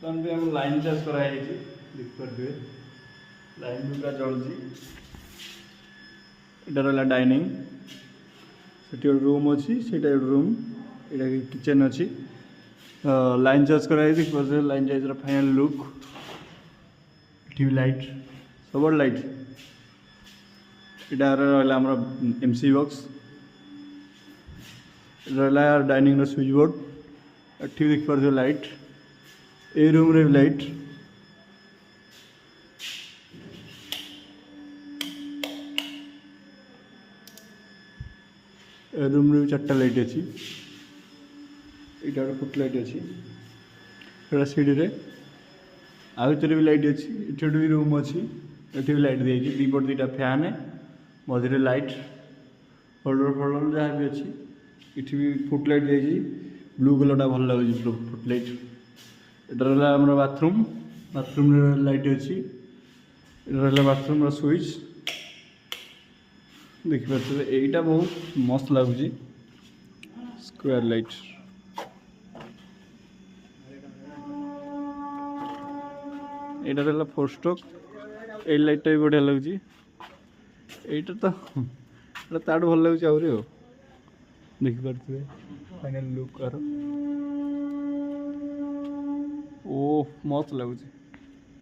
हम line charge कराई देखिए लाइन भी पूरा जलुची इटा रहा डाइनिंग से रूम अच्छी से रूम यहाँ किचन अच्छी लाइन चार्ज कराई देखिए line charge final look TV light सब लाइट इटा रहा एमसी बॉक्स रहा डाइनिंग स्विच बोर्ड एटी देखिए लाइट ए रूम रे लाइट रूम रे 4टा लाइट अच्छी यहाँ फुट लाइट अच्छी सीढ़ी रे आउतर भी लाइट अच्छी ये भी रूम अच्छी ये भी लाइट दी दीपट 2टा फैन मझे लाइट होल्डर फोल्डर जहाँ भी अच्छी ये भी फुट लाइट दी ब्लू कलर भल लगे फुट लाइट यहाँ रहा आम बाथरूम बाथरूम लाइट अच्छी रहा बाथरूम स्विच देखिए यहीटा बहुत मस्त लगुच स्क्वायर लाइट यहाँ रहा 4 स्ट्रोक ये लाइटा भी बढ़िया लगुच यहीटा तो ताड़ भल लगुच आहरी देखिपे फाइनल लुक ओ मस्त लगुच।